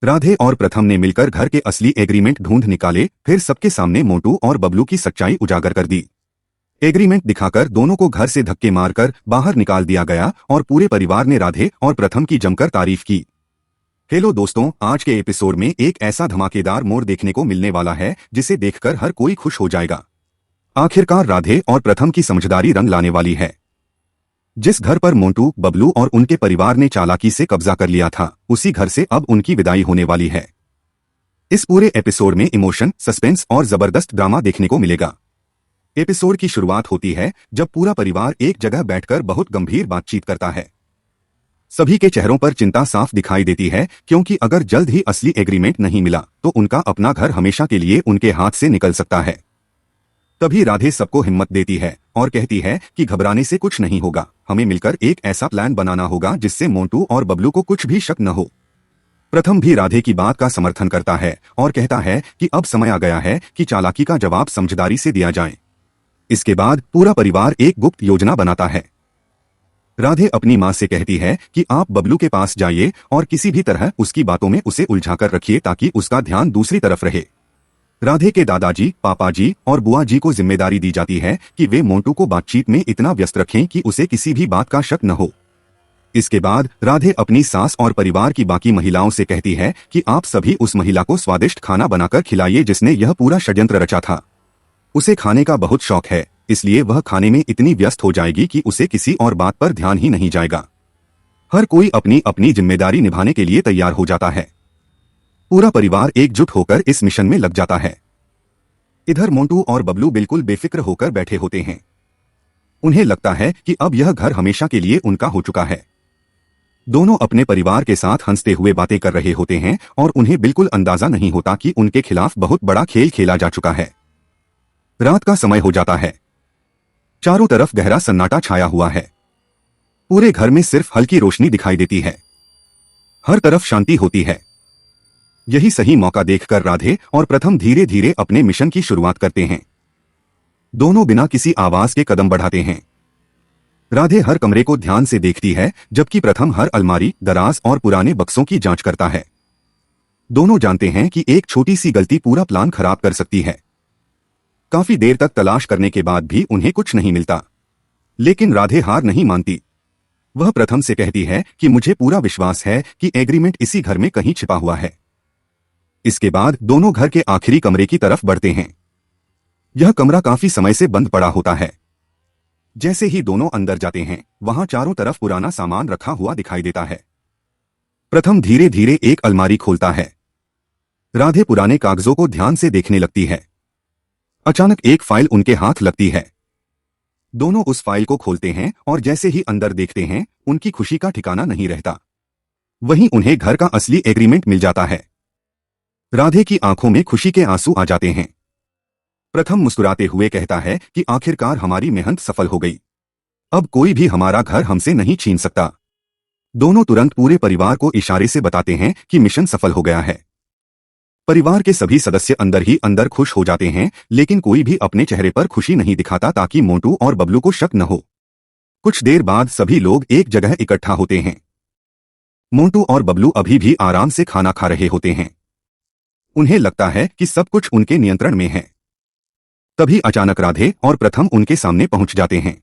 राधे और प्रथम ने मिलकर घर के असली एग्रीमेंट ढूंढ निकाले, फिर सबके सामने मोंटू और बबलू की सच्चाई उजागर कर दी। एग्रीमेंट दिखाकर दोनों को घर से धक्के मारकर बाहर निकाल दिया गया और पूरे परिवार ने राधे और प्रथम की जमकर तारीफ की। हेलो दोस्तों, आज के एपिसोड में एक ऐसा धमाकेदार मोड़ देखने को मिलने वाला है जिसे देखकर हर कोई खुश हो जाएगा। आखिरकार राधे और प्रथम की समझदारी रंग लाने वाली है। जिस घर पर मोंटू, बबलू और उनके परिवार ने चालाकी से कब्जा कर लिया था, उसी घर से अब उनकी विदाई होने वाली है। इस पूरे एपिसोड में इमोशन, सस्पेंस और जबरदस्त ड्रामा देखने को मिलेगा। एपिसोड की शुरुआत होती है जब पूरा परिवार एक जगह बैठकर बहुत गंभीर बातचीत करता है। सभी के चेहरों पर चिंता साफ दिखाई देती है, क्योंकि अगर जल्द ही असली एग्रीमेंट नहीं मिला तो उनका अपना घर हमेशा के लिए उनके हाथ से निकल सकता है। तभी राधे सबको हिम्मत देती है और कहती है कि घबराने से कुछ नहीं होगा, हमें मिलकर एक ऐसा प्लान बनाना होगा जिससे मोंटू और बबलू को कुछ भी शक न हो। प्रथम भी राधे की बात का समर्थन करता है और कहता है कि अब समय आ गया है कि चालाकी का जवाब समझदारी से दिया जाए। इसके बाद पूरा परिवार एक गुप्त योजना बनाता है। राधे अपनी माँ से कहती है कि आप बबलू के पास जाइए और किसी भी तरह उसकी बातों में उसे उलझाकर रखिए ताकि उसका ध्यान दूसरी तरफ रहे। राधे के दादाजी, पापाजी और बुआ जी को जिम्मेदारी दी जाती है कि वे मोंटू को बातचीत में इतना व्यस्त रखें कि उसे किसी भी बात का शक न हो। इसके बाद राधे अपनी सास और परिवार की बाकी महिलाओं से कहती है कि आप सभी उस महिला को स्वादिष्ट खाना बनाकर खिलाइए जिसने यह पूरा षड्यंत्र रचा था। उसे खाने का बहुत शौक है, इसलिए वह खाने में इतनी व्यस्त हो जाएगी कि उसे किसी और बात पर ध्यान ही नहीं जाएगा। हर कोई अपनी अपनी जिम्मेदारी निभाने के लिए तैयार हो जाता है। पूरा परिवार एकजुट होकर इस मिशन में लग जाता है। इधर मोंटू और बबलू बिल्कुल बेफिक्र होकर बैठे होते हैं। उन्हें लगता है कि अब यह घर हमेशा के लिए उनका हो चुका है। दोनों अपने परिवार के साथ हंसते हुए बातें कर रहे होते हैं और उन्हें बिल्कुल अंदाजा नहीं होता कि उनके खिलाफ बहुत बड़ा खेल खेला जा चुका है। रात का समय हो जाता है। चारों तरफ गहरा सन्नाटा छाया हुआ है। पूरे घर में सिर्फ हल्की रोशनी दिखाई देती है। हर तरफ शांति होती है। यही सही मौका देखकर राधे और प्रथम धीरे धीरे अपने मिशन की शुरुआत करते हैं। दोनों बिना किसी आवाज के कदम बढ़ाते हैं। राधे हर कमरे को ध्यान से देखती है, जबकि प्रथम हर अलमारी, दराज और पुराने बक्सों की जांच करता है। दोनों जानते हैं कि एक छोटी सी गलती पूरा प्लान खराब कर सकती है। काफी देर तक तलाश करने के बाद भी उन्हें कुछ नहीं मिलता, लेकिन राधे हार नहीं मानती। वह प्रथम से कहती है कि मुझे पूरा विश्वास है कि एग्रीमेंट इसी घर में कहीं छिपा हुआ है। इसके बाद दोनों घर के आखिरी कमरे की तरफ बढ़ते हैं। यह कमरा काफी समय से बंद पड़ा होता है। जैसे ही दोनों अंदर जाते हैं, वहां चारों तरफ पुराना सामान रखा हुआ दिखाई देता है। प्रथम धीरे धीरे एक अलमारी खोलता है। राधे पुराने कागजों को ध्यान से देखने लगती है। अचानक एक फाइल उनके हाथ लगती है। दोनों उस फाइल को खोलते हैं और जैसे ही अंदर देखते हैं, उनकी खुशी का ठिकाना नहीं रहता। वहीं उन्हें घर का असली एग्रीमेंट मिल जाता है। राधे की आंखों में खुशी के आंसू आ जाते हैं। प्रथम मुस्कुराते हुए कहता है कि आखिरकार हमारी मेहनत सफल हो गई। अब कोई भी हमारा घर हमसे नहीं छीन सकता। दोनों तुरंत पूरे परिवार को इशारे से बताते हैं कि मिशन सफल हो गया है। परिवार के सभी सदस्य अंदर ही अंदर खुश हो जाते हैं, लेकिन कोई भी अपने चेहरे पर खुशी नहीं दिखाता ताकि मोंटू और बबलू को शक न हो। कुछ देर बाद सभी लोग एक जगह इकट्ठा होते हैं। मोंटू और बबलू अभी भी आराम से खाना खा रहे होते हैं। उन्हें लगता है कि सब कुछ उनके नियंत्रण में है। तभी अचानक राधे और प्रथम उनके सामने पहुंच जाते हैं।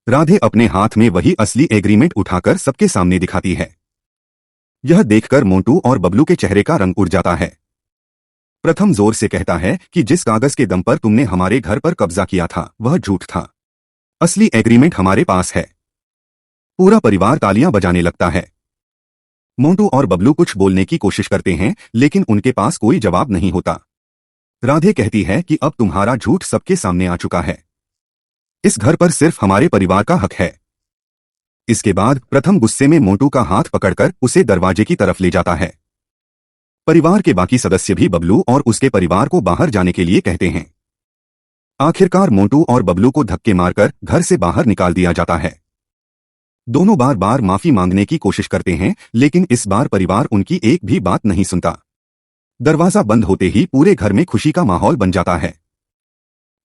राधे अपने हाथ में वही असली एग्रीमेंट उठाकर सबके सामने दिखाती है। यह देखकर मोंटू और बबलू के चेहरे का रंग उड़ जाता है। प्रथम जोर से कहता है कि जिस कागज के दम पर तुमने हमारे घर पर कब्जा किया था, वह झूठ था। असली एग्रीमेंट हमारे पास है। पूरा परिवार तालियां बजाने लगता है। मोंटू और बबलू कुछ बोलने की कोशिश करते हैं, लेकिन उनके पास कोई जवाब नहीं होता। राधे कहती है कि अब तुम्हारा झूठ सबके सामने आ चुका है। इस घर पर सिर्फ हमारे परिवार का हक है। इसके बाद प्रथम गुस्से में मोंटू का हाथ पकड़कर उसे दरवाजे की तरफ ले जाता है। परिवार के बाकी सदस्य भी बबलू और उसके परिवार को बाहर जाने के लिए कहते हैं। आखिरकार मोंटू और बबलू को धक्के मारकर घर से बाहर निकाल दिया जाता है। दोनों बार बार माफी मांगने की कोशिश करते हैं, लेकिन इस बार परिवार उनकी एक भी बात नहीं सुनता। दरवाजा बंद होते ही पूरे घर में खुशी का माहौल बन जाता है।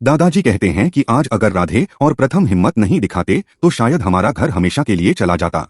दादाजी कहते हैं कि आज अगर राधे और प्रथम हिम्मत नहीं दिखाते तो शायद हमारा घर हमेशा के लिए चला जाता।